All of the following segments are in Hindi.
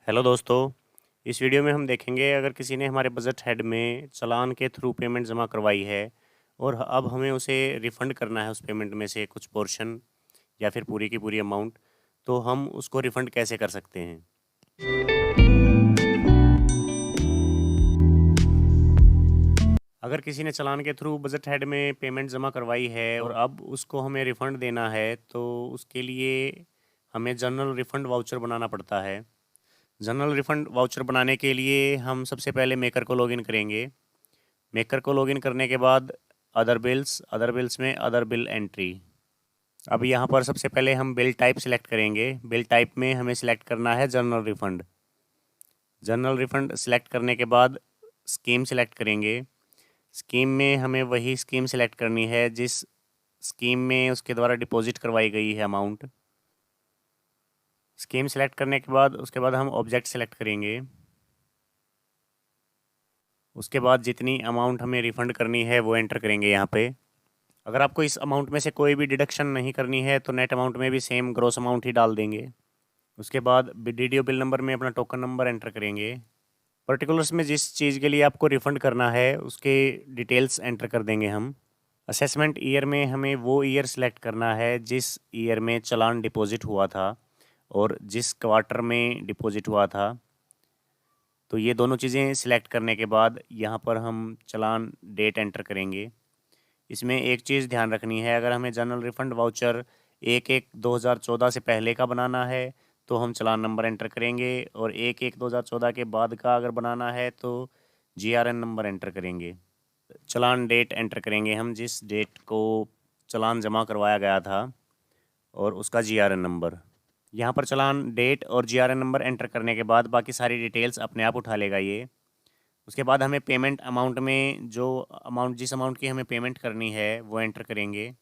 हेलो दोस्तों। इस वीडियो में हम देखेंगे अगर किसी ने हमारे बजट हेड में चालान के थ्रू पेमेंट जमा करवाई है और अब हमें उसे रिफ़ंड करना है उस पेमेंट में से कुछ पोर्शन या फिर पूरी की पूरी अमाउंट, तो हम उसको रिफ़ंड कैसे कर सकते हैं। अगर किसी ने चालान के थ्रू बजट हेड में पेमेंट जमा करवाई है और अब उसको हमें रिफ़ंड देना है, तो उसके लिए हमें जनरल रिफ़ंड वाउचर बनाना पड़ता है। जनरल रिफ़ंड वाउचर बनाने के लिए हम सबसे पहले मेकर को लॉगिन करेंगे। मेकर को लॉगिन करने के बाद अदर बिल्स में अदर बिल एंट्री। अब यहाँ पर सबसे पहले हम बिल टाइप सिलेक्ट करेंगे। बिल टाइप में हमें सिलेक्ट करना है general refund. General refund select करने के बाद स्कीम सिलेक्ट करेंगे। स्कीम में हमें वही स्कीम सिलेक्ट करनी है जिस स्कीम में उसके द्वारा डिपॉजिट करवाई गई है अमाउंट। स्कीम सिलेक्ट करने के बाद उसके बाद हम ऑब्जेक्ट सिलेक्ट करेंगे। उसके बाद जितनी अमाउंट हमें रिफ़ंड करनी है वो एंटर करेंगे यहाँ पे। अगर आपको इस अमाउंट में से कोई भी डिडक्शन नहीं करनी है तो नेट अमाउंट में भी सेम ग्रॉस अमाउंट ही डाल देंगे। उसके बाद DDO बिल नंबर में अपना टोकन नंबर एंटर करेंगे। पर्टिकुलर्स में जिस चीज़ के लिए आपको रिफ़ंड करना है उसके डिटेल्स एंटर कर देंगे हम। असेसमेंट ईयर में हमें वो ईयर सेलेक्ट करना है जिस ईयर में चालान डिपॉजिट हुआ था और जिस क्वार्टर में डिपॉजिट हुआ था। तो ये दोनों चीज़ें सिलेक्ट करने के बाद यहाँ पर हम चालान डेट एंटर करेंगे। इसमें एक चीज़ ध्यान रखनी है, अगर हमें जनरल रिफ़ंड वाउचर 1/1/2014 से पहले का बनाना है तो हम चालान नंबर एंटर करेंगे, और 1/1/2014 के बाद का अगर बनाना है तो GRN नंबर एंटर करेंगे। चालान डेट एंटर करेंगे हम जिस डेट को चालान जमा करवाया गया था और उसका GRN नंबर। यहाँ पर चालान डेट और GRN नंबर एंटर करने के बाद बाकी सारी डिटेल्स अपने आप उठा लेगा ये। उसके बाद हमें पेमेंट अमाउंट में जिस अमाउंट की हमें पेमेंट करनी है वो एंटर करेंगे,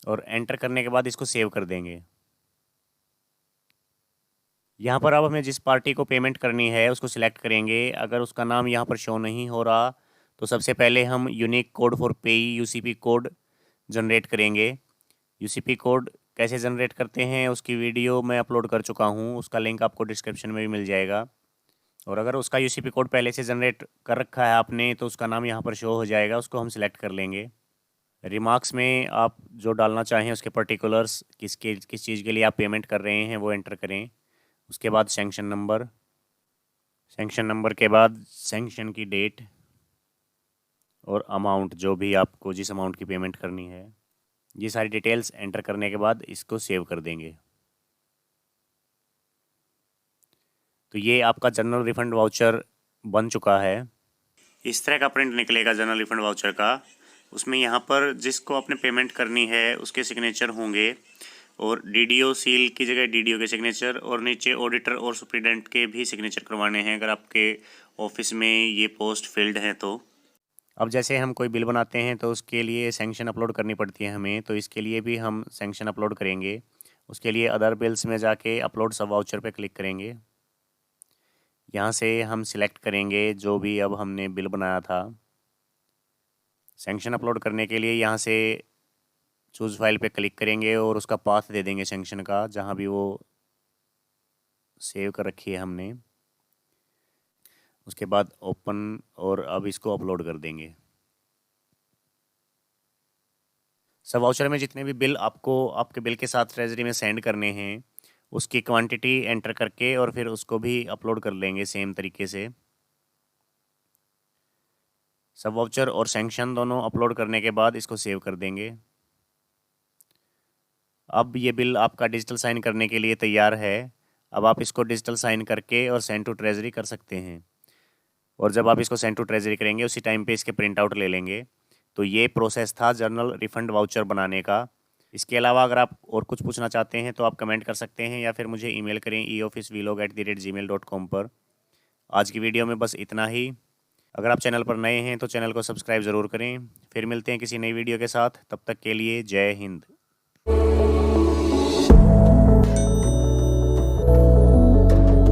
और एंटर करने के बाद इसको सेव कर देंगे। यहाँ पर अब हमें जिस पार्टी को पेमेंट करनी है उसको सिलेक्ट करेंगे। अगर उसका नाम यहाँ पर शो नहीं हो रहा तो सबसे पहले हम यूनिक कोड फॉर पेई UCP कोड जनरेट करेंगे। UCP कोड कैसे जनरेट करते हैं उसकी वीडियो मैं अपलोड कर चुका हूँ, उसका लिंक आपको डिस्क्रिप्शन में भी मिल जाएगा। और अगर उसका UCP कोड पहले से जनरेट कर रखा है आपने तो उसका नाम यहाँ पर शो हो जाएगा, उसको हम सिलेक्ट कर लेंगे। रिमार्क्स में आप जो डालना चाहें उसके पर्टिकुलर्स किस चीज़ के लिए आप पेमेंट कर रहे हैं वो एंटर करें। उसके बाद सैंक्शन नंबर के बाद सैंक्शन की डेट और अमाउंट, जो भी आपको जिस अमाउंट की पेमेंट करनी है, ये सारी डिटेल्स एंटर करने के बाद इसको सेव कर देंगे। तो ये आपका जनरल रिफ़ंड वाउचर बन चुका है। इस तरह का प्रिंट निकलेगा जनरल रिफ़ंड वाउचर का। उसमें यहाँ पर जिसको आपने पेमेंट करनी है उसके सिग्नेचर होंगे, और DDO सील की जगह DDO के सिग्नेचर, और नीचे ऑडिटर और सुप्रीडेंट के भी सिग्नेचर करवाने हैं अगर आपके ऑफिस में ये पोस्ट फिल्ड हैं तो। अब जैसे हम कोई बिल बनाते हैं तो उसके लिए सैंक्शन अपलोड करनी पड़ती है हमें, तो इसके लिए भी हम सैंक्शन अपलोड करेंगे। उसके लिए अदर बिल्स में जाके अपलोड सब वाउचर पे क्लिक करेंगे। यहाँ से हम सिलेक्ट करेंगे जो भी अब हमने बिल बनाया था। सैंक्शन अपलोड करने के लिए यहाँ से चूज़ फाइल पे क्लिक करेंगे और उसका पाथ दे देंगे सैंक्शन का, जहाँ भी वो सेव कर रखी है हमने। उसके बाद ओपन, और अब इसको अपलोड कर देंगे। सब वाउचर में जितने भी बिल आपको आपके बिल के साथ ट्रेजरी में सेंड करने हैं उसकी क्वांटिटी एंटर करके और फिर उसको भी अपलोड कर लेंगे सेम तरीके से। सब वाउचर और सैंक्शन दोनों अपलोड करने के बाद इसको सेव कर देंगे। अब ये बिल आपका डिजिटल साइन करने के लिए तैयार है। अब आप इसको डिजिटल साइन करके और सेंड टू ट्रेजरी कर सकते हैं, और जब आप इसको सेंड टू ट्रेजरी करेंगे उसी टाइम पे इसके प्रिंट आउट ले लेंगे। तो ये प्रोसेस था जनरल रिफ़ंड वाउचर बनाने का। इसके अलावा अगर आप और कुछ पूछना चाहते हैं तो आप कमेंट कर सकते हैं या फिर मुझे ईमेल करें eofficevlog@gmail.com पर। आज की वीडियो में बस इतना ही। अगर आप चैनल पर नए हैं तो चैनल को सब्सक्राइब ज़रूर करें। फिर मिलते हैं किसी नई वीडियो के साथ, तब तक के लिए जय हिंद।